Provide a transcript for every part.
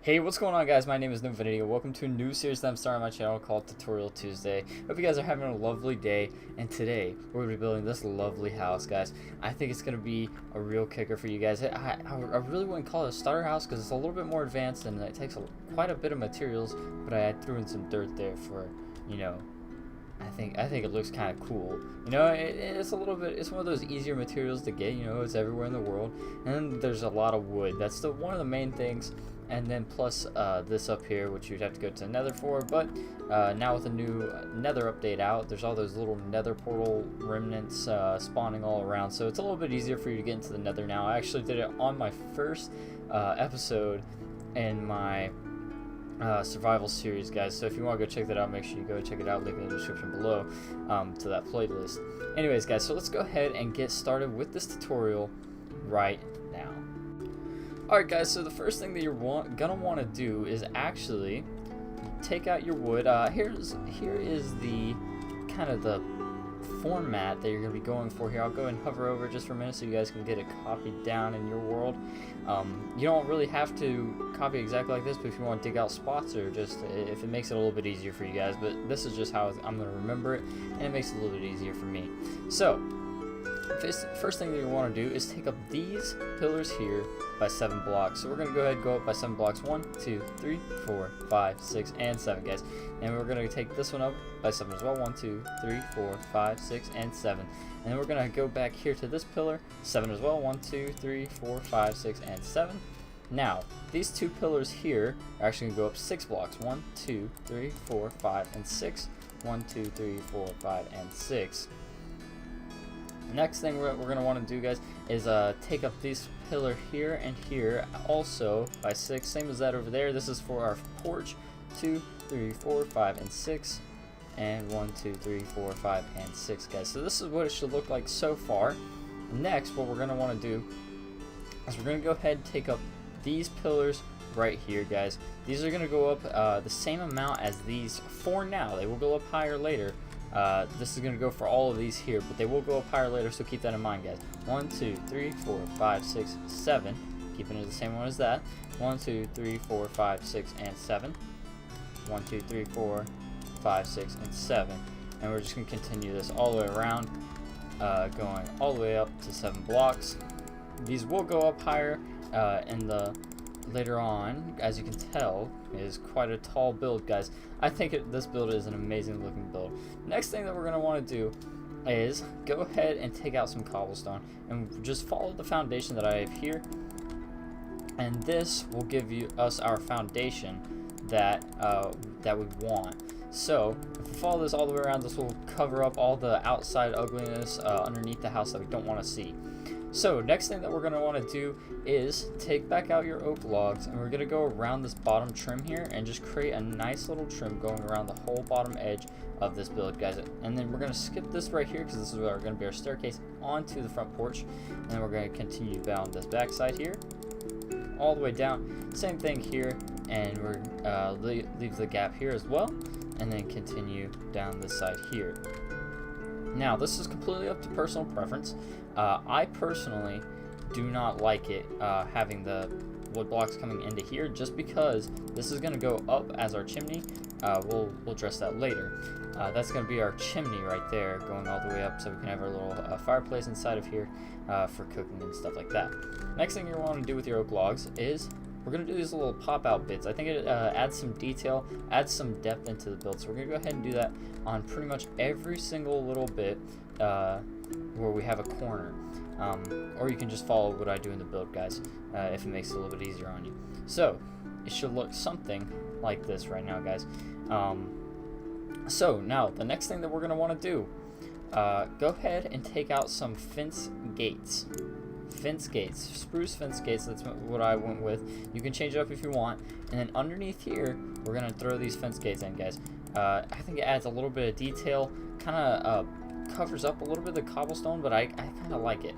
Hey, what's going on, guys? My name is Novenady. Welcome to a new series that I'm starting on my channel called Tutorial Tuesday. Hope you guys are having a lovely day, and today we're going to be building this lovely house, guys. I think it's going to be a real kicker for you guys. I really wouldn't call it a starter house because it's a little bit more advanced and it takes quite a bit of materials, but I threw in some dirt there for, I think it looks kind of cool. It's a little bit, it's one of those easier materials to get, it's everywhere in the world. And then there's a lot of wood. That's one of the main things. And then plus this up here, which you'd have to go to nether for, but now with a new nether update out, there's all those little nether portal remnants spawning all around, so it's a little bit easier for you to get into the nether now. I actually did it on my first episode in my survival series, guys, so if you want to go check that out, make sure you go check it out, link in the description below to that playlist. Anyways, guys, so let's go ahead and get started with this tutorial right now. Alright, guys, so the first thing that you're gonna want to do is actually take out your wood. Here is the kind of the format that you're gonna be going for here. I'll go and hover over just for a minute so you guys can get it copied down in your world. You don't really have to copy exactly like this, but if you want to dig out spots or just if it makes it a little bit easier for you guys, but this is just how I'm gonna remember it, and it makes it a little bit easier for me. So first thing that you want to do is take up these pillars here by 7 blocks. So we're going to go ahead and go up by 7 blocks. 1, 2, 3, 4, 5, 6, and 7, guys. And we're going to take this one up by 7 as well. 1, 2, 3, 4, 5, 6, and 7. And then we're going to go back here to this pillar, 7 as well. 1, 2, 3, 4, 5, 6, and 7. Now, these two pillars here are actually going to go up 6 blocks. 1, 2, 3, 4, 5, and 6. 1, 2, 3, 4, 5, and 6. Next thing we're going to want to do, guys, is take up this pillar here and here also by 6, same as that over there. This is for our porch. 2, 3, 4, 5, and 6, and 1, 2, 3, 4, 5, and 6, guys. So this is what it should look like so far. Next, what we're going to want to do is we're going to go ahead and take up these pillars right here, guys. These are going to go up the same amount as these for now. They will go up higher later. This is going to go for all of these here, but they will go up higher later, so keep that in mind, guys. 1, 2, 3, 4, 5, 6, 7. Keeping it the same one as that. 1, 2, 3, 4, 5, 6, and 7. 1, 2, 3, 4, 5, 6, and 7. And we're just going to continue this all the way around, going all the way up to 7 blocks. These will go up higher in the later on. As you can tell, is quite a tall build, guys. I think this build is an amazing looking build. Next thing that we're going to want to do is go ahead and take out some cobblestone and just follow the foundation that I have here, and this will give us our foundation that that we want. So if we follow this all the way around, this will cover up all the outside ugliness underneath the house that we don't want to see. So next thing that we're going to want to do is take back out your oak logs, and we're going to go around this bottom trim here and just create a nice little trim going around the whole bottom edge of this build, guys. And then we're going to skip this right here because this is going to be our staircase onto the front porch, and then we're going to continue down this back side here all the way down. Same thing here, and we're leave the gap here as well, and then continue down this side here. Now, this is completely up to personal preference. I personally do not like it having the wood blocks coming into here, just because this is going to go up as our chimney. We'll address that later. That's going to be our chimney right there, going all the way up, so we can have our little fireplace inside of here for cooking and stuff like that. Next thing you want to do with your oak logs is we're going to do these little pop-out bits. I think it adds some detail, adds some depth into the build. So we're going to go ahead and do that on pretty much every single little bit where we have a corner. Or you can just follow what I do in the build, guys, if it makes it a little bit easier on you. So it should look something like this right now, guys. So now the next thing that we're going to want to do, go ahead and take out some fence gates. Spruce fence gates, that's what I went with. You can change it up if you want. And then underneath here, we're going to throw these fence gates in, guys. I think it adds a little bit of detail, kind of covers up a little bit of the cobblestone, but I kind of like it.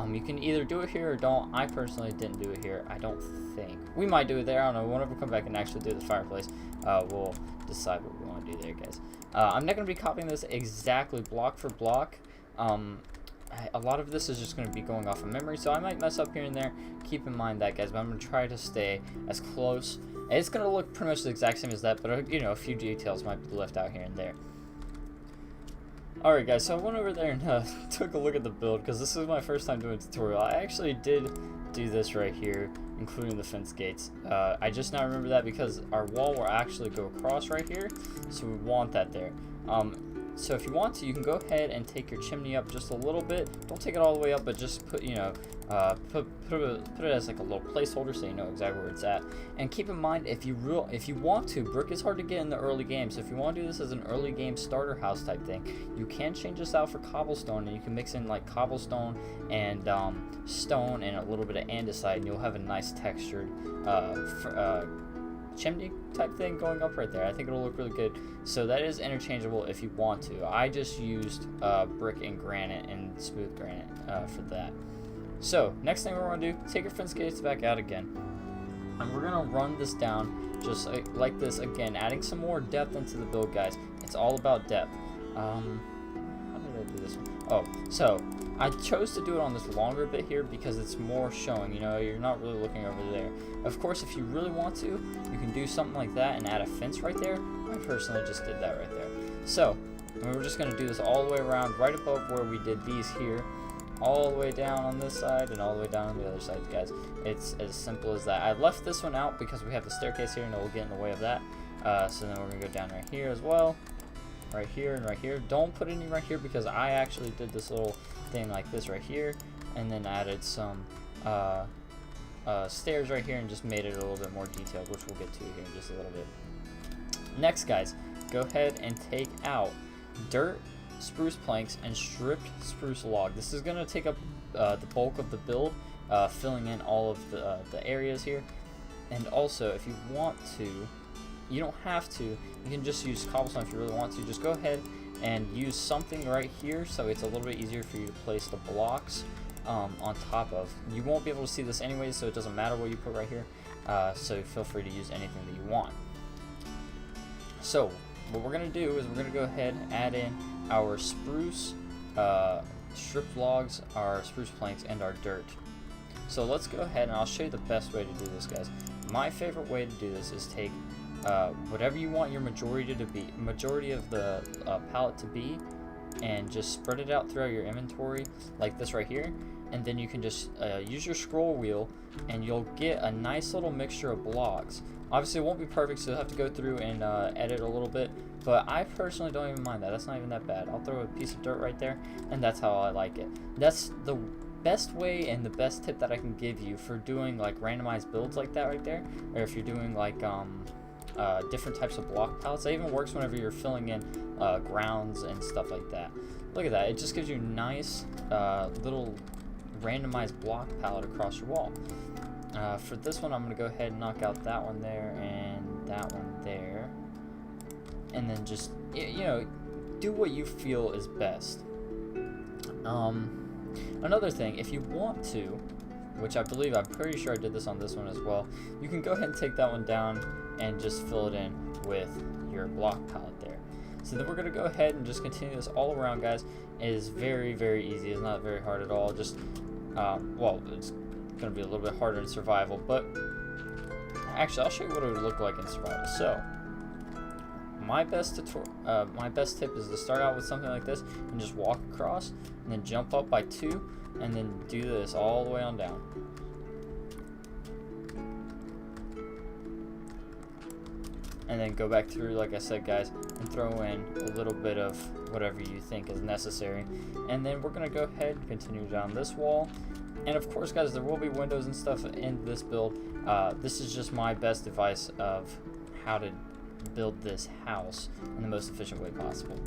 You can either do it here or don't. I personally didn't do it here, I don't think. We might do it there, I don't know. Whenever we come back and actually do the fireplace, we'll decide what we want to do there, guys. I'm not going to be copying this exactly block for block. A lot of this is just going to be going off of memory, so I might mess up here and there. Keep in mind that, guys, but I'm going to try to stay as close It's going to look pretty much the exact same as that, but you know, a few details might be left out here and there. Alright guys, so I went over there and took a look at the build, because this is my first time doing a tutorial. I actually did do this right here, including the fence gates. I just now remember that because our wall will actually go across right here, so we want that there. So if you want to, you can go ahead and take your chimney up just a little bit. Don't take it all the way up, but just put, you know, put it as like a little placeholder so you know exactly where it's at. And keep in mind, if you want to, brick is hard to get in the early game. So if you want to do this as an early game starter house type thing, you can change this out for cobblestone, and you can mix in like cobblestone and stone and a little bit of andesite, and you'll have a nice textured chimney type thing going up right there. I think it'll look really good. So that is interchangeable if you want to. I just used brick and granite and smooth granite for that. So next thing we're going to do, take your fence gates back out again, and we're going to run this down just like this again, adding some more depth into the build, guys. It's all about depth. How did I do this one? Oh, so I chose to do it on this longer bit here because it's more showing, you know, you're not really looking over there. Of course, if you really want to, you can do something like that and add a fence right there. I personally just did that right there. So, we're just going to do this all the way around, right above where we did these here, all the way down on this side and all the way down on the other side, guys. It's as simple as that. I left this one out because we have the staircase here and it will get in the way of that. So then we're going to go down right here as well. Right here and right here. Don't put any right here because I actually did this little thing like this right here, and then added some stairs right here and just made it a little bit more detailed, which we'll get to here in just a little bit. Next, guys, go ahead and take out dirt, spruce planks, and stripped spruce log. This is going to take up the bulk of the build, filling in all of the areas here. And also, if you want to, you don't have to, you can just use cobblestone if you really want to. Just go ahead and use something right here so it's a little bit easier for you to place the blocks on top of. You won't be able to see this anyway, so it doesn't matter what you put right here. So feel free to use anything that you want. So what we're going to do is we're going to go ahead and add in our spruce stripped logs, our spruce planks, and our dirt. So let's go ahead and I'll show you the best way to do this, guys. My favorite way to do this is take whatever you want your majority of the palette to be, and just spread it out throughout your inventory like this right here, and then you can just use your scroll wheel and you'll get a nice little mixture of blocks. Obviously it won't be perfect, so you'll have to go through and edit a little bit, but I personally don't even mind that. That's not even that bad. I'll throw a piece of dirt right there, and that's how I like it. That's the best way and the best tip that I can give you for doing like randomized builds like that right there, or if you're doing like different types of block palettes. That even works whenever you're filling in grounds and stuff like that. Look at that. It just gives you nice little randomized block palette across your wall. For this one, I'm going to go ahead and knock out that one there and that one there. And then just, you know, do what you feel is best. Another thing, if you want to, which I believe, I'm pretty sure I did this on this one as well, you can go ahead and take that one down and just fill it in with your block palette there. So then we're going to go ahead and just continue this all around, guys. It is very, very easy. It's not very hard at all. Just, well, it's going to be a little bit harder in survival, but actually, I'll show you what it would look like in survival. So, my best tip is to start out with something like this and just walk across and then jump up by 2 and then do this all the way on down. And then go back through, like I said, guys, and throw in a little bit of whatever you think is necessary. And then we're going to go ahead and continue down this wall. And of course, guys, there will be windows and stuff in this build. This is just my best advice of how to build this house in the most efficient way possible.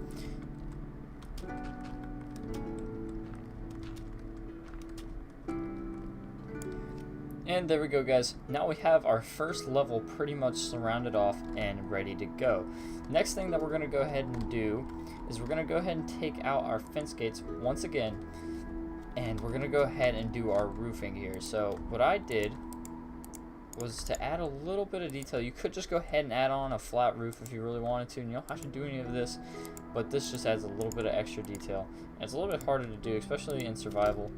And there we go, guys. Now we have our first level pretty much surrounded off and ready to go. Next thing that we're going to go ahead and do is we're going to go ahead and take out our fence gates once again, and we're going to go ahead and do our roofing here. So what I did was to add a little bit of detail. You could just go ahead and add on a flat roof if you really wanted to, and you don't have to do any of this, but this just adds a little bit of extra detail. And it's a little bit harder to do, especially in survival,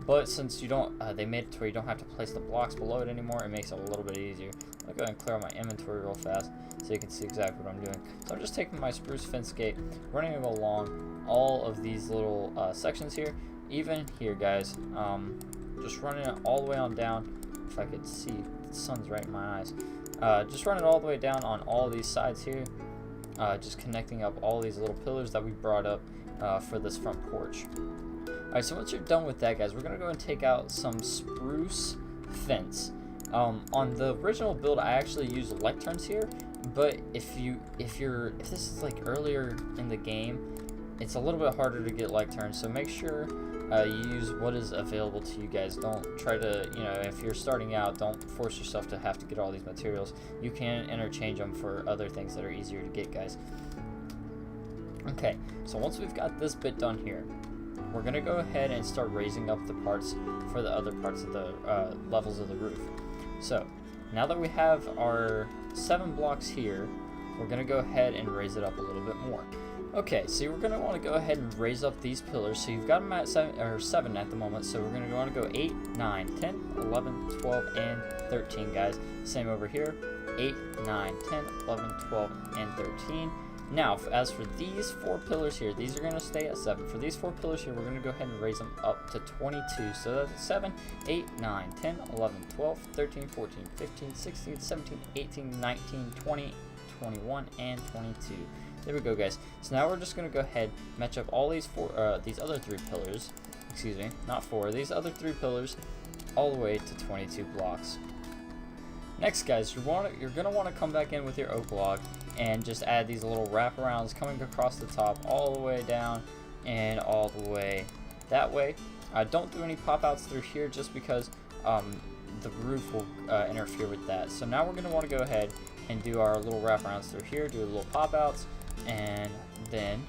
but since you don't, they made it to where you don't have to place the blocks below it anymore, it makes it a little bit easier. I'll go ahead and clear out my inventory real fast so you can see exactly what I'm doing. So I'm just taking my spruce fence gate, running it along all of these little sections here, even here, guys. Just running it all the way on down. If I could see, the sun's right in my eyes. Just run it all the way down on all these sides here. Just connecting up all these little pillars that we brought up for this front porch. Alright, so once you're done with that, guys, we're going to go and take out some spruce fence. On the original build, I actually used lecterns here, but if this is like earlier in the game, it's a little bit harder to get lecterns, so make sure you use what is available to you guys. Don't try to, if you're starting out, don't force yourself to have to get all these materials. You can interchange them for other things that are easier to get, guys. Okay, so once we've got this bit done here, we're going to go ahead and start raising up the parts for the other parts of the levels of the roof. So, now that we have our 7 blocks here, we're going to go ahead and raise it up a little bit more. Okay, so we're going to want to go ahead and raise up these pillars. So you've got them at 7 at the moment, so we're going to want to go 8, 9, 10, 11, 12, and 13, guys. Same over here, 8, 9, 10, 11, 12, and 13. Now, as for these 4 pillars here, these are going to stay at 7. For these 4 pillars here, we're going to go ahead and raise them up to 22. So that's 7, 8, 9, 10, 11, 12, 13, 14, 15, 16, 17, 18, 19, 20, 21, and 22. There we go, guys. So now we're just going to go ahead, match up all these these other 3 pillars. Excuse me, not 4. These other 3 pillars all the way to 22 blocks. Next, guys, you're going to want to come back in with your oak log and just add these little wraparounds coming across the top all the way down and all the way that way. Don't do any pop outs through here just because the roof will interfere with that. So now we're going to want to go ahead and do our little wraparounds through here, do a little pop outs, and then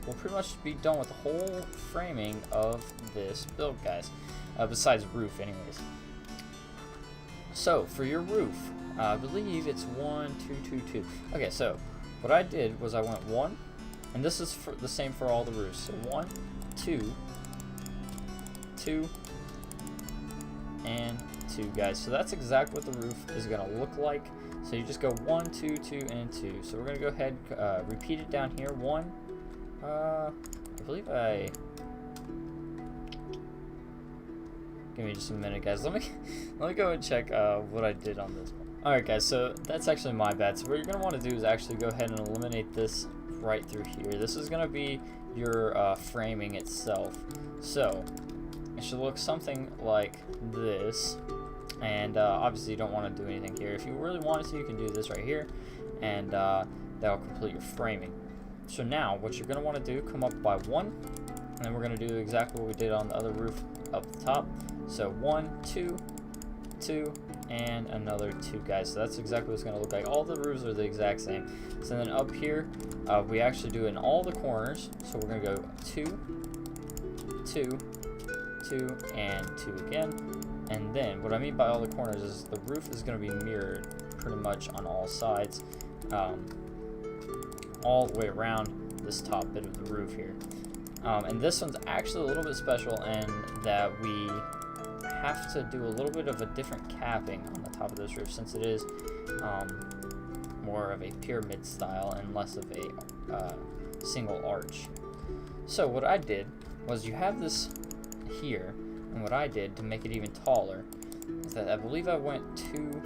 we'll pretty much be done with the whole framing of this build, guys, besides roof anyways. So for your roof, I believe it's 1, 2, 2, 2. Okay, so what I did was I went 1, and this is the same for all the roofs. So 1, 2, 2, and 2, guys. So that's exactly what the roof is going to look like. So you just go 1, 2, 2, and 2. So we're going to go ahead and repeat it down here. 1, I believe give me just a minute, guys. Let me go and check what I did on this one. Alright, guys, so that's actually my bad. So what you're going to want to do is actually go ahead and eliminate this right through here. This is going to be your framing itself. So it should look something like this. And obviously you don't want to do anything here. If you really wanted to, you can do this right here, and that'll complete your framing. So now what you're going to want to do, come up by 1, and then we're going to do exactly what we did on the other roof up the top. So 1, 2, 2, and another 2, guys. So that's exactly what it's going to look like. All the roofs are the exact same. So then up here, we actually do it in all the corners. So we're going to go 2, 2, 2, and 2 again. And then what I mean by all the corners is the roof is going to be mirrored pretty much on all sides, all the way around this top bit of the roof here. And this one's actually a little bit special in that we have to do a little bit of a different capping on the top of this roof, since it is more of a pyramid style and less of a single arch. So what I did was, you have this here, and what I did to make it even taller is that I believe I went 2,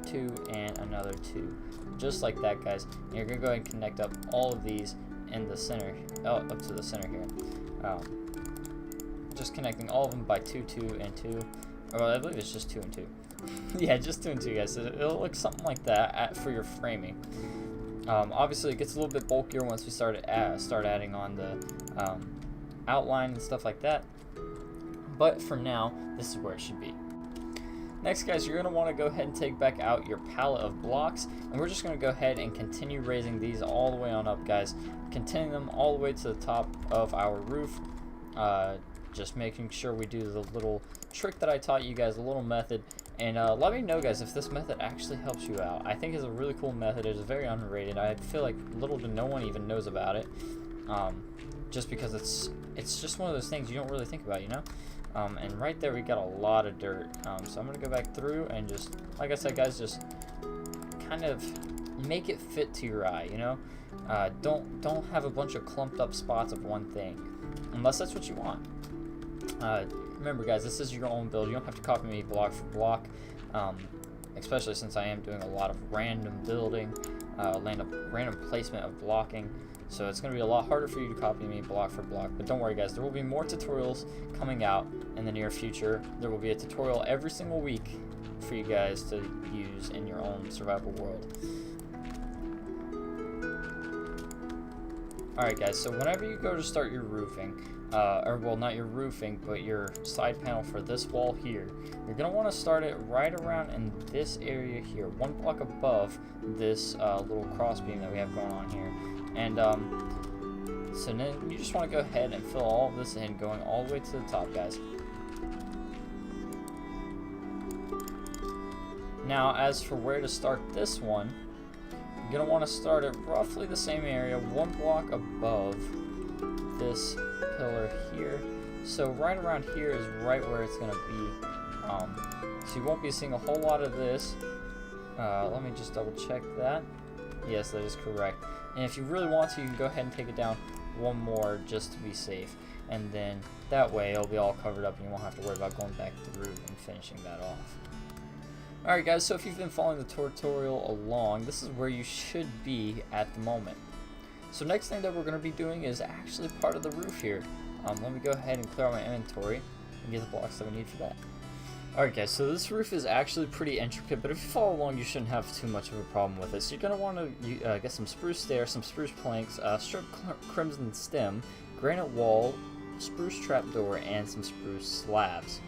2, and another 2, just like that, guys. And you're gonna go ahead and connect up all of these in the center, up to the center here. Just connecting all of them by 2, 2, and 2. Well, I believe it's just 2 and 2. Yeah, just 2 and 2, guys. So it'll look something like that for your framing. Obviously, it gets a little bit bulkier once we start adding on the outline and stuff like that. But for now, this is where it should be. Next, guys, you're going to want to go ahead and take back out your pallet of blocks, and we're just going to go ahead and continue raising these all the way on up, guys. Continuing them all the way to the top of our roof. Just making sure we do the little trick that I taught you guys, a little method, And let me know, guys, if this method actually helps you out. I think it's a really cool method. It's very underrated. I feel like little to no one even knows about it, just because it's just one of those things you don't really think about, you know. And right there we got a lot of dirt. So I'm gonna go back through and just, like I said, guys, just kind of make it fit to your eye, you know. Don't have a bunch of clumped up spots of one thing, unless that's what you want. Remember, guys, this is your own build. You don't have to copy me block for block, especially since I am doing a lot of random building, random placement of blocking. So it's going to be a lot harder for you to copy me block for block. But don't worry, guys, there will be more tutorials coming out in the near future. There will be a tutorial every single week for you guys to use in your own survival world. Alright, guys, so whenever you go to start your roofing, or well, not your roofing, but your side panel for this wall here, you're going to want to start it right around in this area here, one block above this little cross beam that we have going on here. And so then you just want to go ahead and fill all of this in, going all the way to the top, guys. Now, as for where to start this one, you're going to want to start at roughly the same area, one block above this pillar here. So right around here is right where it's going to be. So you won't be seeing a whole lot of this. Let me just double check that. Yes, that is correct. And if you really want to, you can go ahead and take it down one more just to be safe. And then that way it'll be all covered up and you won't have to worry about going back through and finishing that off. Alright, guys, so if you've been following the tutorial along, this is where you should be at the moment. So next thing that we're going to be doing is actually part of the roof here. Let me go ahead and clear out my inventory and get the blocks that we need for that. Alright, guys, so this roof is actually pretty intricate, but if you follow along you shouldn't have too much of a problem with it. So you're going to want to get some spruce stairs, some spruce planks, strip crimson stem, granite wall, spruce trapdoor, and some spruce slabs.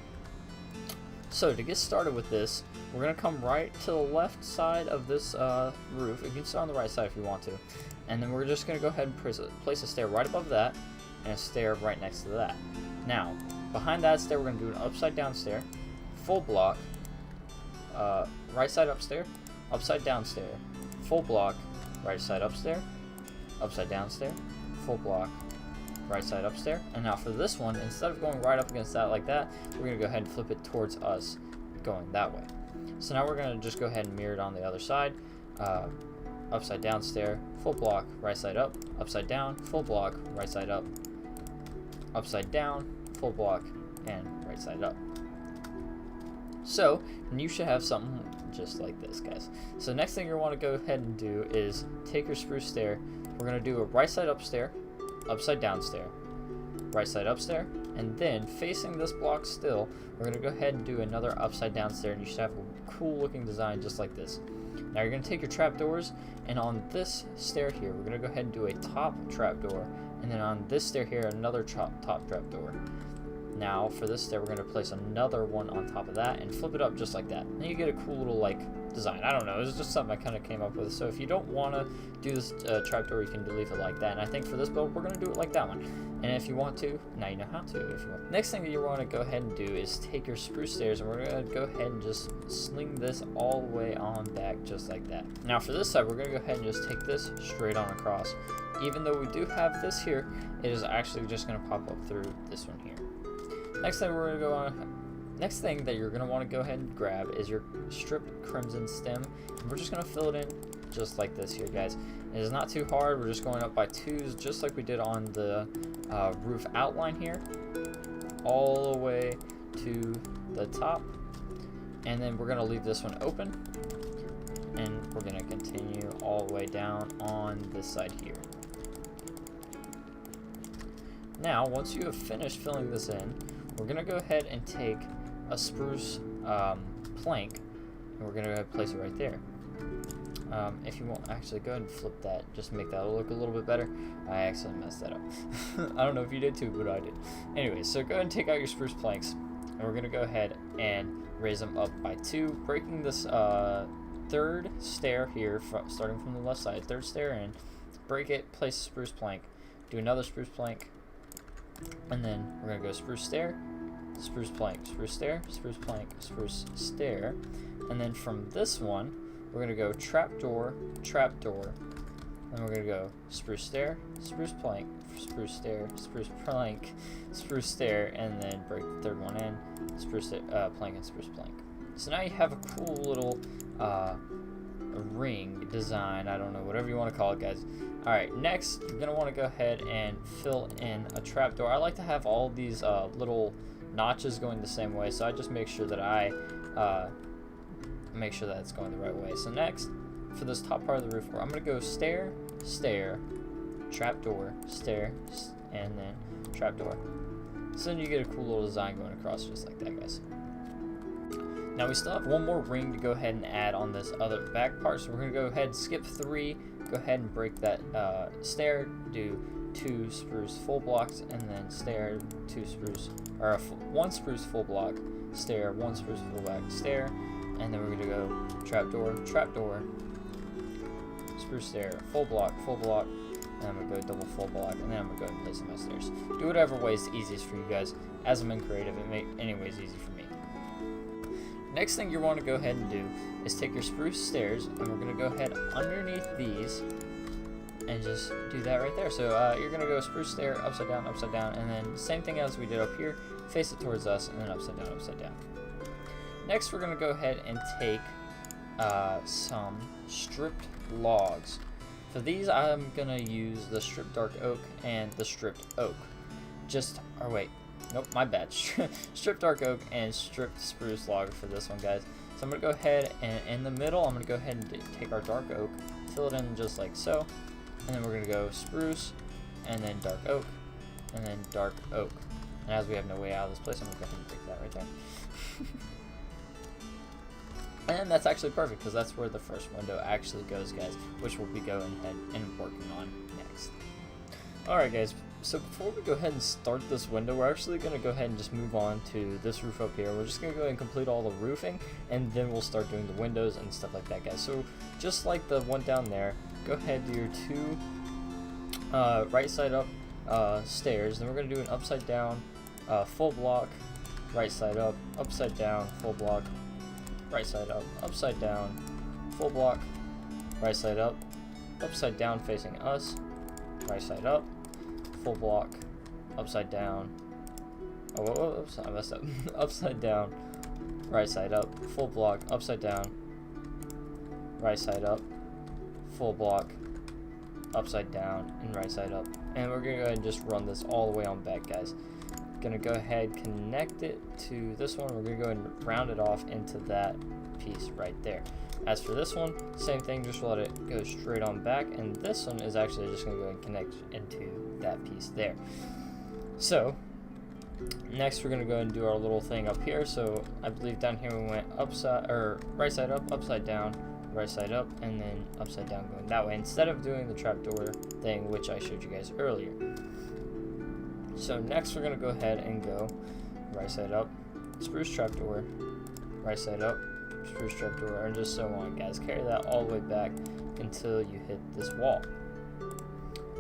So to get started with this, we're going to come right to the left side of this roof. You can start on the right side if you want to. And then we're just going to go ahead and place a stair right above that and a stair right next to that. Now, behind that stair, we're going to do an upside down stair, full block, right side up stair, upside down stair, full block, right side up stair, upside down stair, full block, right side up stair. And now for this one, instead of going right up against that like that, we're going to go ahead and flip it towards us going that way. So now we're going to just go ahead and mirror it on the other side. Upside down stair, full block, right side up, upside down, full block, right side up, upside down, full block, and right side up. So you should have something just like this, guys. So next thing you want to go ahead and do is take your spruce stair. We're going to do a right side up stair, upside down stair, right side up stair, and then facing this block still, we're going to go ahead and do another upside down stair, and you should have a cool looking design just like this. Now you're going to take your trapdoors, and on this stair here, we're going to go ahead and do a top trapdoor, and then on this stair here, another top trapdoor. Now for this stair, we're going to place another one on top of that and flip it up just like that. And you get a cool little like design. I don't know, it's just something I kind of came up with. So if you don't want to do this trapdoor, you can leave it like that. And I think for this build, we're going to do it like that one. And if you want to, now you know how to if you want. Next thing that you want to go ahead and do is take your spruce stairs, and we're going to go ahead and just sling this all the way on back just like that. Now for this side, we're going to go ahead and just take this straight on across. Even though we do have this here, it is actually just going to pop up through this one here. Next thing we're going to go on. Next thing that you're going to want to go ahead and grab is your stripped crimson stem. And we're just going to fill it in just like this here, guys. It is not too hard. We're just going up by twos, just like we did on the roof outline here, all the way to the top. And then we're going to leave this one open, and we're going to continue all the way down on this side here. Now, once you have finished filling this in, we're going to go ahead and take a spruce plank, and we're going to place it right there. If you won't actually go ahead and flip that, just to make that look a little bit better. I actually messed that up. I don't know if you did too, but I did. Anyway, so go ahead and take out your spruce planks, and we're going to go ahead and raise them up by two, breaking this third stair here, starting from the left side, third stair in, break it, place a spruce plank, do another spruce plank, and then we're going to go spruce stair, spruce plank, spruce stair, spruce plank, spruce stair. And then from this one, we're gonna go trapdoor, trapdoor. Then we're gonna go spruce stair, spruce plank, spruce stair, spruce plank, spruce stair, and then break the third one in, spruce plank and spruce plank. So now you have a cool little ring design. I don't know, whatever you want to call it, guys. All right, next you're gonna want to go ahead and fill in a trapdoor. I like to have all these little notches going the same way, so I just make sure that I make sure that it's going the right way. So next, for this top part of the roof, I'm gonna go stair, stair, trapdoor, stair, and then trapdoor. So then you get a cool little design going across just like that, guys. Now we still have one more ring to go ahead and add on this other back part, so we're gonna go ahead and skip 3, go ahead and break that stair, do 2 spruce full blocks, and then stair, 2 spruce, or 1 spruce full block, stair, 1 spruce full block, stair, and then we're gonna go trapdoor, trapdoor, spruce stair, full block, and I'm gonna go double full block, and then I'm gonna go and place in my stairs. Do whatever way is easiest for you guys. As I'm in creative, it makes any way is easy for me. Next thing you want to go ahead and do is take your spruce stairs, and we're going to go ahead underneath these and just do that right there. So you're going to go spruce stair, upside down, and then same thing as we did up here, face it towards us, and then upside down, upside down. Next, we're going to go ahead and take some stripped logs. For these, I'm going to use the stripped dark oak and the stripped oak. Nope, my bad. Stripped dark oak and stripped spruce log for this one, guys. So I'm going to go ahead and in the middle, I'm going to go ahead and take our dark oak, fill it in just like so. And then we're going to go spruce, and then dark oak, and then dark oak. And as we have no way out of this place, I'm going to go ahead and take that right there. And that's actually perfect, because that's where the first window actually goes, guys, which we'll be going ahead and working on next. Alright, guys. So before we go ahead and start this window, we're actually going to go ahead and just move on to this roof up here. We're just going to go ahead and complete all the roofing, and then we'll start doing the windows and stuff like that, guys. So just like the one down there, go ahead do your 2 right side up stairs. Then we're going to do an upside down full block, right side up, upside down, full block, right side up, upside down, full block, right side up, upside down facing us, right side up, full block, upside down, oops, I messed up, upside down, right side up, full block, upside down, right side up, full block, upside down, and right side up. And we're gonna go ahead and just run this all the way on back, guys. Gonna go ahead, connect it to this one. We're gonna go ahead and round it off into that piece right there. As for this one, same thing, just let it go straight on back, and this one is actually just gonna go ahead and connect into that piece there. So next we're gonna go and do our little thing up here. So I believe down here we went right side up, upside down, right side up, and then upside down going that way, instead of doing the trapdoor thing, which I showed you guys earlier. So next we're gonna go ahead and go right side up, spruce trapdoor, right side up, spruce trapdoor, and just so on, guys. Carry that all the way back until you hit this wall.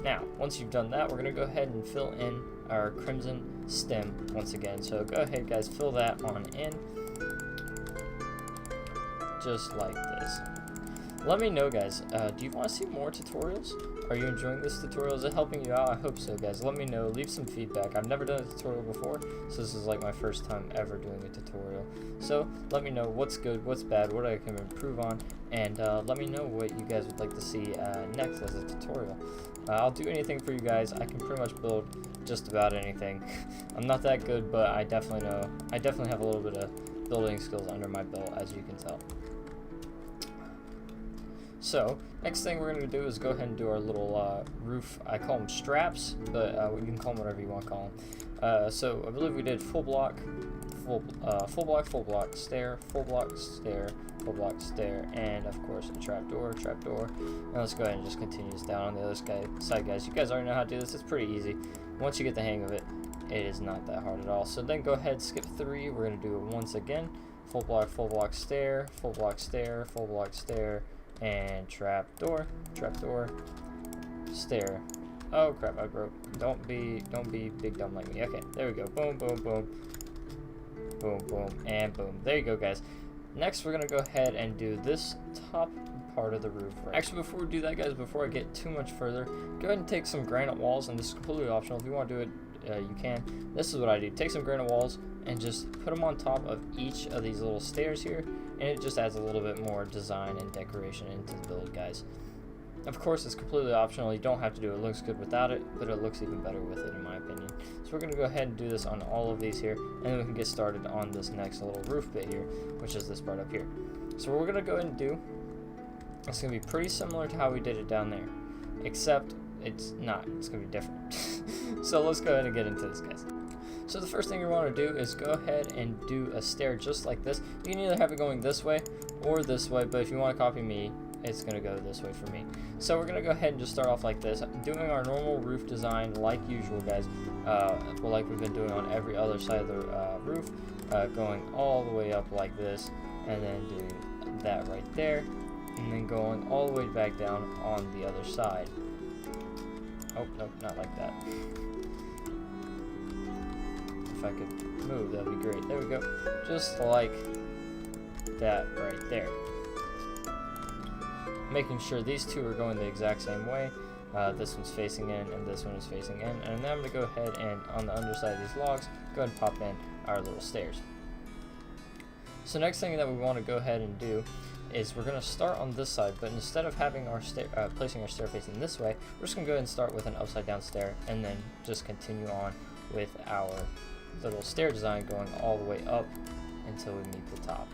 Now, once you've done that, we're going to go ahead and fill in our crimson stem once again. So go ahead, guys, fill that on in, just like this. Let me know, guys, do you want to see more tutorials? Are you enjoying this tutorial? Is it helping you out? I hope so, guys. Let me know. Leave some feedback. I've never done a tutorial before, so this is like my first time ever doing a tutorial. So let me know what's good, what's bad, what I can improve on, and let me know what you guys would like to see next as a tutorial. I'll do anything for you guys. I can pretty much build just about anything. I'm not that good, but I definitely have a little bit of building skills under my belt, as you can tell. So next thing we're going to do is go ahead and do our little roof. I call them straps, but you can call them whatever you want to call them. So I believe we did full block, full block, stair, full block, stair, full block, stair, and of course a trapdoor. Now let's go ahead and just continue this down on the other side, guys. You guys already know how to do this. It's pretty easy. Once you get the hang of it, it is not that hard at all. So then go ahead, skip 3. We're going to do it once again. Full block, stair, full block, stair, full block, stair, and trapdoor, stair. Oh crap, I broke. Don't be big dumb like me. Okay, there we go. Boom, boom, boom. boom, boom, and boom. There you go, guys. Next, we're going to go ahead and do this top part of the roof. Actually, before we do that, guys, before I get too much further, go ahead and take some granite walls, and this is completely optional. If you want to do it, you can. This is what I do. Take some granite walls and just put them on top of each of these little stairs here, and it just adds a little bit more design and decoration into the build, guys. Of course, it's completely optional. You don't have to do it. It looks good without it, but it looks even better with it, in my opinion. So we're going to go ahead and do this on all of these here, and then we can get started on this next little roof bit here, which is this part up here. So what we're going to go ahead and do, it's going to be pretty similar to how we did it down there, except it's not. It's going to be different. So let's go ahead and get into this, guys. So the first thing you want to do is go ahead and do a stair just like this. You can either have it going this way or this way, but if you want to copy me, it's going to go this way for me. So we're going to go ahead and just start off like this, doing our normal roof design like usual, guys, like we've been doing on every other side of the roof, going all the way up like this, and then do that right there, and then going all the way back down on the other side. Oh, nope, not like that. If I could move, that'd be great. There we go. Just like that right there. Making sure these two are going the exact same way. This one's facing in and this one is facing in. And then I'm going to go ahead and on the underside of these logs, go ahead and pop in our little stairs. So next thing that we want to go ahead and do is we're going to start on this side, but instead of having our placing our stair facing this way, we're just going to go ahead and start with an upside down stair and then just continue on with our little stair design going all the way up until we meet the top.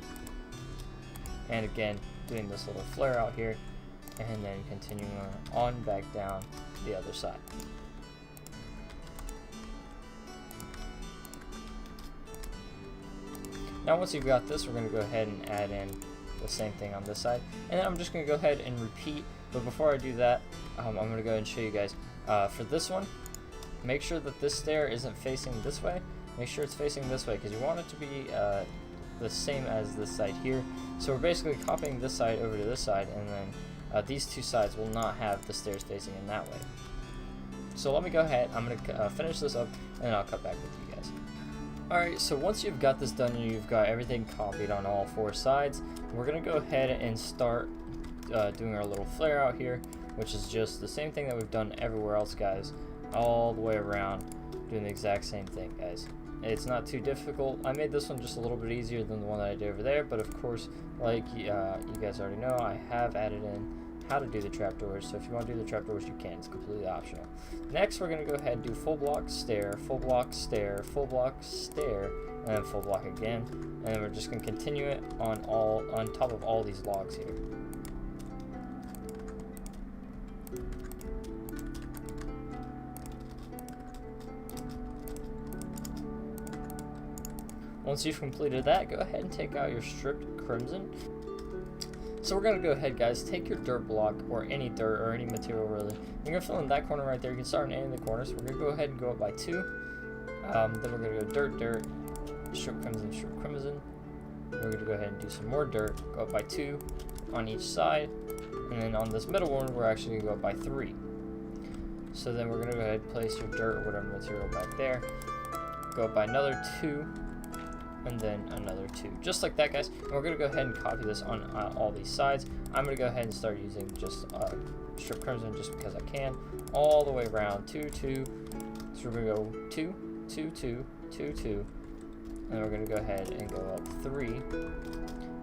And again, doing this little flare out here, and then continuing on back down the other side. Now once you've got this, we're going to go ahead and add in the same thing on this side, and then I'm just going to go ahead and repeat, but before I do that, I'm going to go ahead and show you guys. For this one, make sure that this stair isn't facing this way. Make sure it's facing this way, because you want it to be the same as this side here. So we're basically copying this side over to this side, and then these two sides will not have the stairs facing in that way. So let me go ahead, I'm going to finish this up, and then I'll cut back with you guys. Alright, so once you've got this done and you've got everything copied on all four sides, we're going to go ahead and start doing our little flare out here, which is just the same thing that we've done everywhere else, guys, all the way around, doing the exact same thing, guys. It's not too difficult. I made this one just a little bit easier than the one that I did over there, but of course, like you guys already know, I have added in how to do the trapdoors, so if you want to do the trapdoors, you can. It's completely optional. Next, we're going to go ahead and do full block stair, full block stair, full block stair, and then full block again, and then we're just going to continue it on top of all these logs here. Once you've completed that, go ahead and take out your stripped crimson. So we're going to go ahead, guys, take your dirt block, or any dirt, or any material really. You're going to fill in that corner right there. You can start in any of the corners. We're going to go ahead and go up by 2. Then we're going to go dirt, dirt, strip crimson, strip crimson. We're going to go ahead and do some more dirt, go up by 2 on each side. And then on this middle one, we're actually going to go up by 3. So then we're going to go ahead and place your dirt or whatever material back there. Go up by another 2. And then another 2, just like that, guys. And we're going to go ahead and copy this on all these sides. I'm going to go ahead and start using just strip crimson just because I can, all the way around. 2, 2. So we're going to go 2, 2, 2, 2, 2, and we're going to go ahead and go up 3, and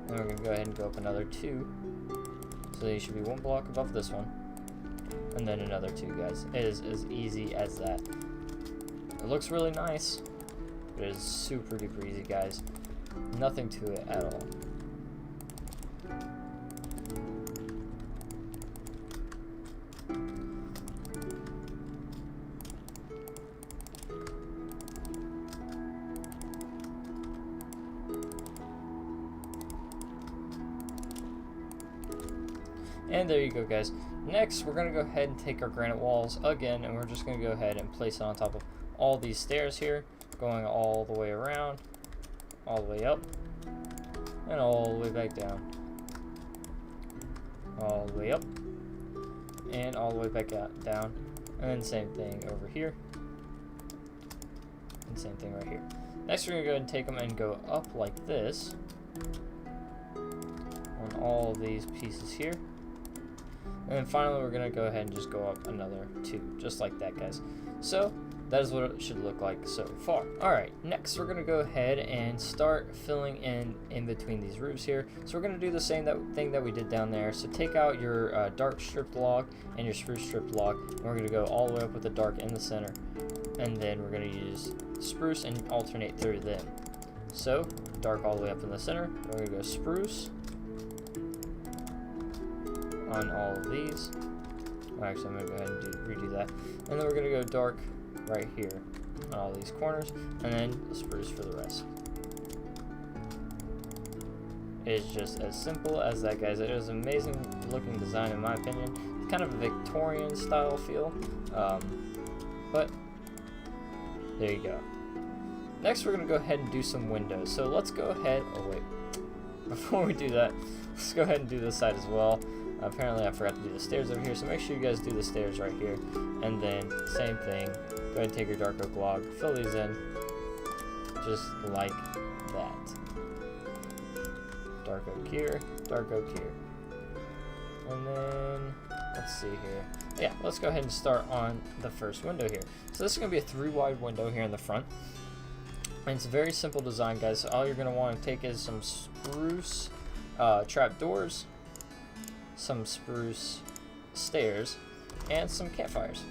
we're going to go ahead and go up another 2. So you should be 1 block above this one, and then another 2, guys. It is as easy as that. It looks really nice. It is super duper easy, guys. Nothing to it at all. And there you go, guys. Next, we're going to go ahead and take our granite walls again, and we're just going to go ahead and place it on top of all these stairs here, going all the way around, all the way up, and all the way back down, all the way up, and all the way back down, and then same thing over here, and same thing right here. Next, we're gonna go ahead and take them and go up like this on all of these pieces here. And then finally, we're gonna go ahead and just go up another 2, just like that, guys. So that is what it should look like so far. All right, next we're gonna go ahead and start filling in between these roofs here. So we're gonna do the same thing that we did down there. So take out your dark strip log and your spruce strip log, and we're gonna go all the way up with the dark in the center. And then we're gonna use spruce and alternate through them. So dark all the way up in the center. We're gonna go spruce on all of these. Well, actually, I'm gonna go ahead and redo that. And then we're gonna go dark right here on all these corners, and then the spruce for the rest. It's just as simple as that, guys. It is an amazing looking design in my opinion. It's kind of a Victorian style feel, but there you go. Next, we're gonna go ahead and do some windows. So let's go ahead, oh wait, before we do that, let's go ahead and do this side as well. Apparently I forgot to do the stairs over here, so make sure you guys do the stairs right here. And then same thing, go ahead and take your dark oak log, fill these in just like that. Dark oak here, dark oak here. And then let's see here. Yeah, let's go ahead and start on the first window here. So this is gonna be a 3 wide window here in the front. And it's a very simple design, guys. So all you're gonna want to take is some spruce trap doors, some spruce stairs, and some campfires.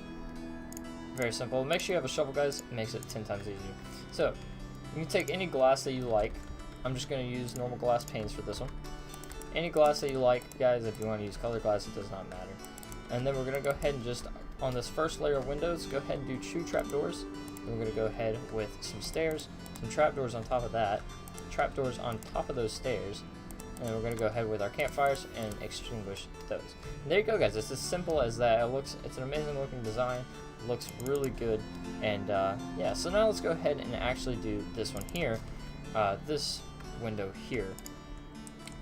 Very simple. Make sure you have a shovel, guys. It makes it 10 times easier. So you can take any glass that you like. I'm just going to use normal glass panes for this one. Any glass that you like, guys. If you want to use colored glass, it does not matter. And then we're going to go ahead and just, on this first layer of windows, go ahead and do 2 trapdoors. Then we're going to go ahead with some stairs, some trapdoors on top of that, trapdoors on top of those stairs. And then we're going to go ahead with our campfires and extinguish those. And there you go, guys. It's as simple as that. It's an amazing looking design. It looks really good. And yeah, so now let's go ahead and actually do this one here. This window here.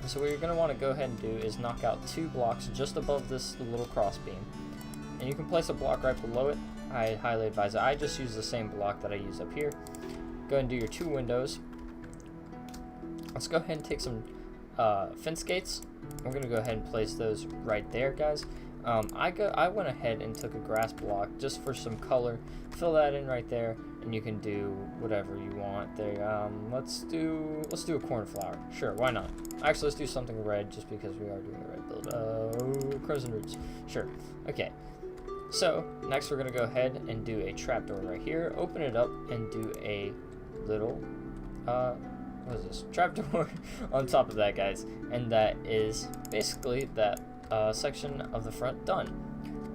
And so what you're going to want to go ahead and do is knock out 2 blocks just above this little cross beam. And you can place a block right below it. I highly advise it. I just use the same block that I use up here. Go ahead and do your 2 windows. Let's go ahead and take some fence gates. We're gonna go ahead and place those right there, guys. I went ahead and took a grass block just for some color. Fill that in right there, and you can do whatever you want there. Let's do a cornflower. Sure, why not? Actually, let's do something red just because we are doing a red build. Crimson roots. Sure. Okay. So next, we're gonna go ahead and do a trapdoor right here. Open it up and do a little what is this? Trapdoor on top of that, guys. And that is basically that section of the front done.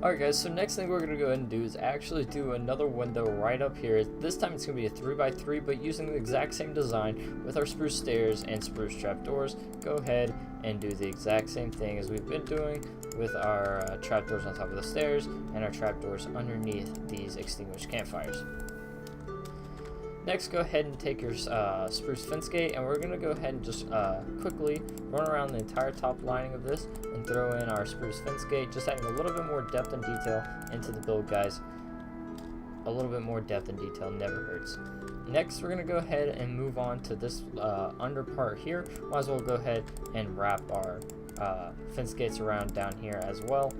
Alright, guys, so next thing we're going to go ahead and do is actually do another window right up here. This time it's going to be a 3x3, but using the exact same design with our spruce stairs and spruce trapdoors. Go ahead and do the exact same thing as we've been doing with our trapdoors on top of the stairs and our trapdoors underneath these extinguished campfires. Next, go ahead and take your spruce fence gate, and we're going to go ahead and just quickly run around the entire top lining of this and throw in our spruce fence gate, just adding a little bit more depth and detail into the build, guys. A little bit more depth and detail never hurts. Next, we're going to go ahead and move on to this under part here. Might as well go ahead and wrap our fence gates around down here as well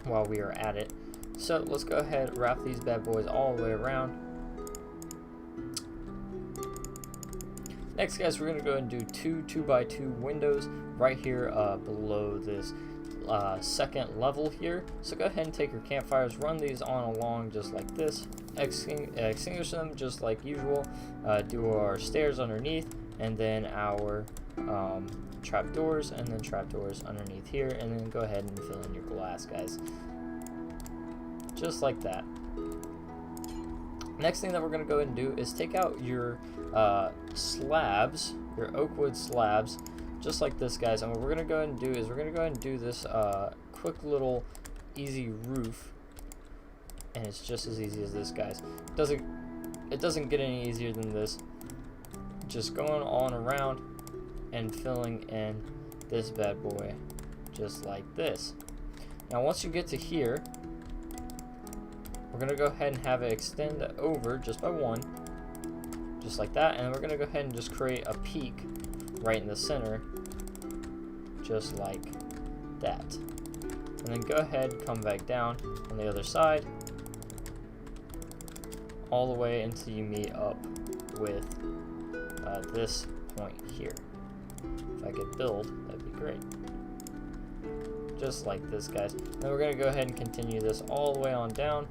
while we are at it. So let's go ahead and wrap these bad boys all the way around. Next, guys, we're going to go and do 2 2x2 windows right here below this second level here. So go ahead and take your campfires, run these on along just like this, extinguish them just like usual, do our stairs underneath, and then our trapdoors, and then trapdoors underneath here, and then go ahead and fill in your glass, guys. Just like that. Next thing that we're going to go ahead and do is take out your slabs, your oak wood slabs, just like this, guys. And what we're going to go ahead and do is we're going to go ahead and do this quick little easy roof, and it's just as easy as this, guys. It doesn't get any easier than this. Just going on around and filling in this bad boy just like this. Now once you get to here, we're going to go ahead and have it extend over just by 1, just like that. And we're going to go ahead and just create a peak right in the center, just like that. And then go ahead, come back down on the other side, all the way until you meet up with this point here. If I could build, that'd be great. Just like this, guys. Then we're going to go ahead and continue this all the way on down.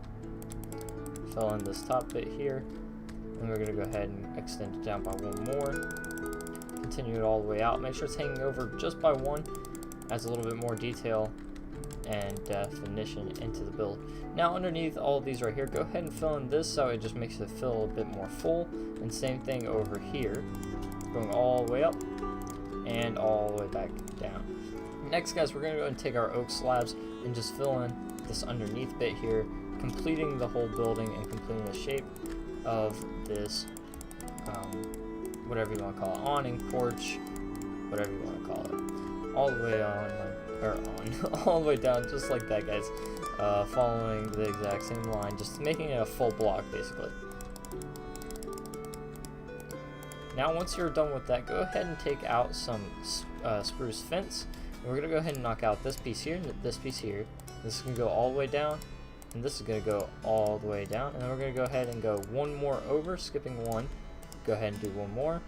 Fill in this top bit here. And we're going to go ahead and extend it down by one more. Continue it all the way out. Make sure it's hanging over just by one. Adds a little bit more detail and definition into the build. Now underneath all of these right here, go ahead and fill in this so it just makes it feel a bit more full. And same thing over here. Going all the way up and all the way back down. Next, guys, we're going to go and take our oak slabs and just fill in this underneath bit here, completing the whole building and completing the shape of this, whatever you want to call it, awning, porch, whatever you want to call it, all the way all the way down, just like that, guys, following the exact same line, just making it a full block, basically. Now, once you're done with that, go ahead and take out some spruce fence. And we're going to go ahead and knock out this piece here, and this piece here. This is going to go all the way down, and this is going to go all the way down. And then we're going to go ahead and go one more over, skipping one. Go ahead and do one more.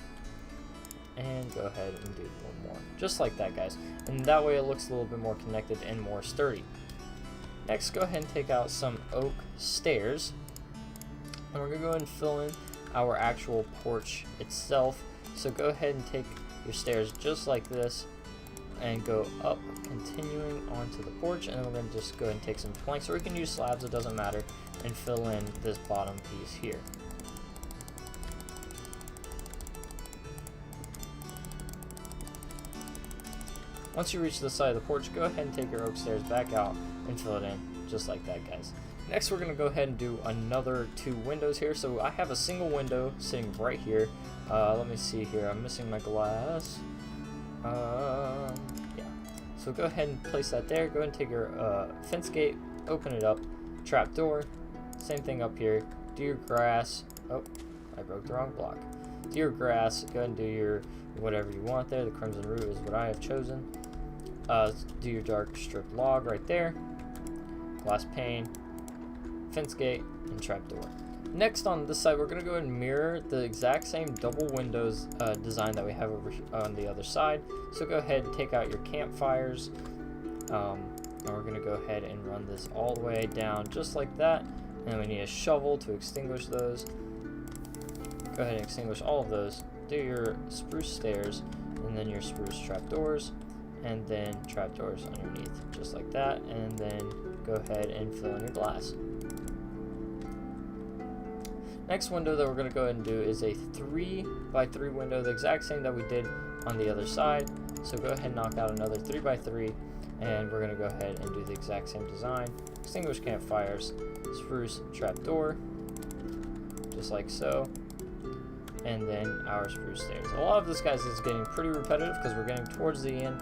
And go ahead and do one more. Just like that, guys. And that way it looks a little bit more connected and more sturdy. Next, go ahead and take out some oak stairs. And we're going to go ahead and fill in our actual porch itself. So go ahead and take your stairs just like this and go up, continuing onto the porch, and then we're going to just go ahead and take some planks, or we can use slabs, it doesn't matter, and fill in this bottom piece here. Once you reach the side of the porch, go ahead and take your oak stairs back out and fill it in just like that, guys. Next, we're going to go ahead and do another 2 windows here. So I have a single window sitting right here. Let me see here. I'm missing my glass. Yeah. So go ahead and place that there. Go ahead and take your fence gate, open it up, trap door. Same thing up here. Do your grass. Oh, I broke the wrong block. Do your grass. Go ahead and do your whatever you want there. The crimson root is what I have chosen. Do your dark strip log right there. Glass pane, fence gate, and trapdoor. Next, on this side, we're going to go ahead and mirror the exact same double windows design that we have over on the other side. So go ahead and take out your campfires, and we're going to go ahead and run this all the way down just like that. And then we need a shovel to extinguish those. Go ahead and extinguish all of those. Do your spruce stairs, and then your spruce trapdoors, and then trapdoors underneath, just like that. And then go ahead and fill in your glass. Next window that we're going to go ahead and do is a 3x3 window, the exact same that we did on the other side. So go ahead and knock out another 3x3, and we're going to go ahead and do the exact same design. Extinguish campfires, spruce trapdoor, just like so, and then our spruce stairs. A lot of this, guys, is getting pretty repetitive because we're getting towards the end.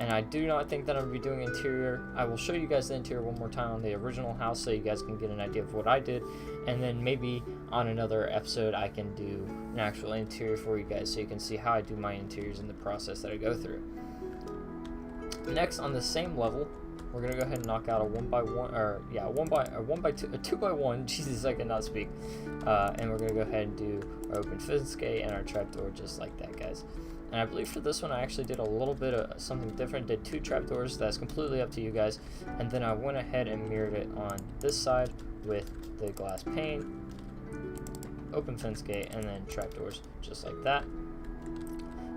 And I do not think that I'm going to be doing interior. I will show you guys the interior one more time on the original house so you guys can get an idea of what I did. And then maybe on another episode I can do an actual interior for you guys so you can see how I do my interiors and the process that I go through. Next, on the same level, we're going to go ahead and knock out a 1x1, or yeah, a 1x2, a 2x1, Jesus, I cannot speak. And we're going to go ahead and do our open fence gate and our trapdoor just like that, guys. And I believe for this one I actually did a little bit of something different, did 2 trapdoors. That's completely up to you guys. And then I went ahead and mirrored it on this side with the glass pane, open fence gate, and then trapdoors just like that.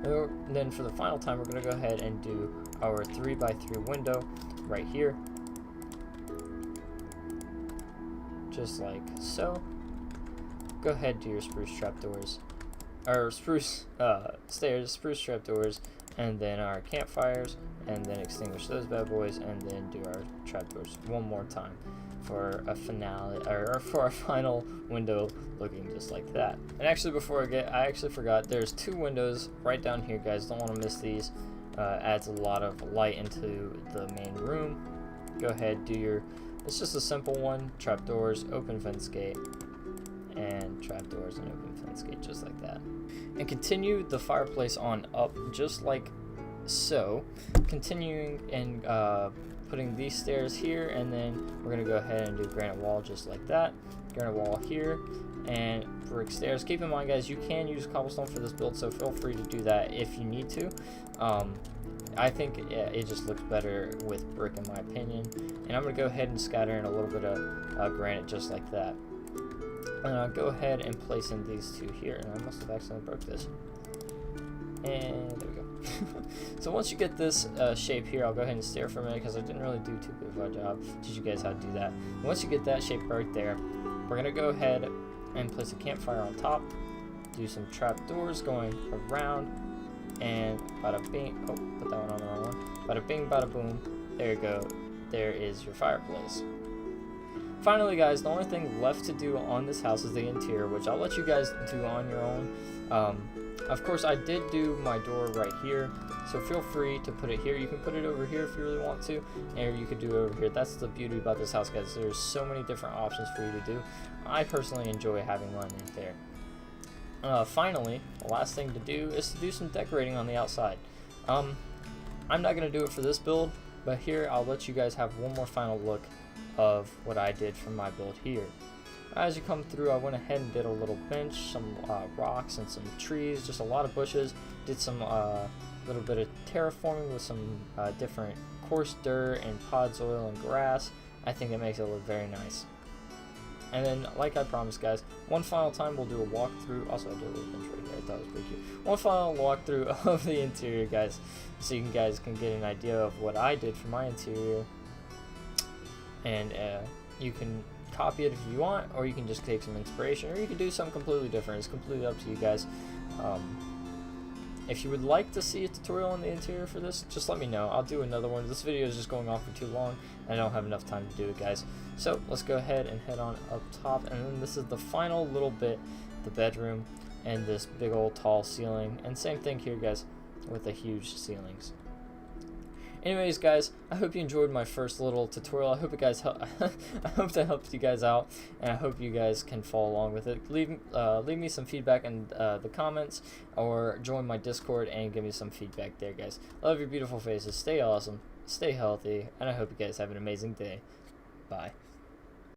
And then for the final time, we're going to go ahead and do our 3x3 window right here, just like so. Go ahead and do your spruce trapdoors, or spruce stairs, spruce trapdoors, and then our campfires, and then extinguish those bad boys, and then do our trapdoors one more time for a finale, or for our final window looking just like that. And actually, before I actually forgot, there's 2 windows right down here, guys. Don't want to miss these. Adds a lot of light into the main room. Go ahead, do your, it's just a simple one, trapdoors, open fence gate, and trapdoors and open fence gate just like that. And continue the fireplace on up just like so, continuing and putting these stairs here, and then we're gonna go ahead and do granite wall just like that, granite wall here, and brick stairs. Keep in mind, guys, you can use cobblestone for this build, so feel free to do that if you need to. I think it just looks better with brick in my opinion, and I'm gonna go ahead and scatter in a little bit of granite just like that. And I'll go ahead and place in these two here, and I must have accidentally broke this. And there we go. So once you get this shape here, I'll go ahead and stare for a minute because I didn't really do too good of a job teach you guys how to do that. Once you get that shape right there, we're gonna go ahead and place a campfire on top, do some trap doors going around, and bada bing. Oh, put that one on the wrong one. Bada bing, bada boom. There you go. There is your fireplace. Finally, guys, the only thing left to do on this house is the interior, which I'll let you guys do on your own. Of course, I did do my door right here, so feel free to put it here. You can put it over here if you really want to, or you could do it over here. That's the beauty about this house, guys. There's so many different options for you to do. I personally enjoy having mine in there. Finally, the last thing to do is to do some decorating on the outside. I'm not going to do it for this build, but here I'll let you guys have one more final look of what I did for my build here. As you come through, I went ahead and did a little bench, some rocks and some trees, just a lot of bushes. Did some little bit of terraforming with some different coarse dirt and pod soil and grass. I think it makes it look very nice. And then, like I promised, guys, one final time we'll do a walkthrough. Also, I did a little bench right there. I thought it was pretty cute. One final walkthrough of the interior, guys, so you guys can get an idea of what I did for my interior. And you can copy it if you want, or you can just take some inspiration, or you can do something completely different. It's completely up to you guys. If you would like to see a tutorial on the interior for this, just let me know. I'll do another one. This video is just going on for too long, and I don't have enough time to do it, guys. So let's go ahead and head on up top, and then this is the final little bit, the bedroom, and this big old tall ceiling, and same thing here, guys, with the huge ceilings. Anyways, guys, I hope you enjoyed my first little tutorial. I hope I hope that helped you guys out, and I hope you guys can follow along with it. Leave me some feedback in the comments, or join my Discord and give me some feedback there, guys. Love your beautiful faces. Stay awesome, stay healthy, and I hope you guys have an amazing day. Bye.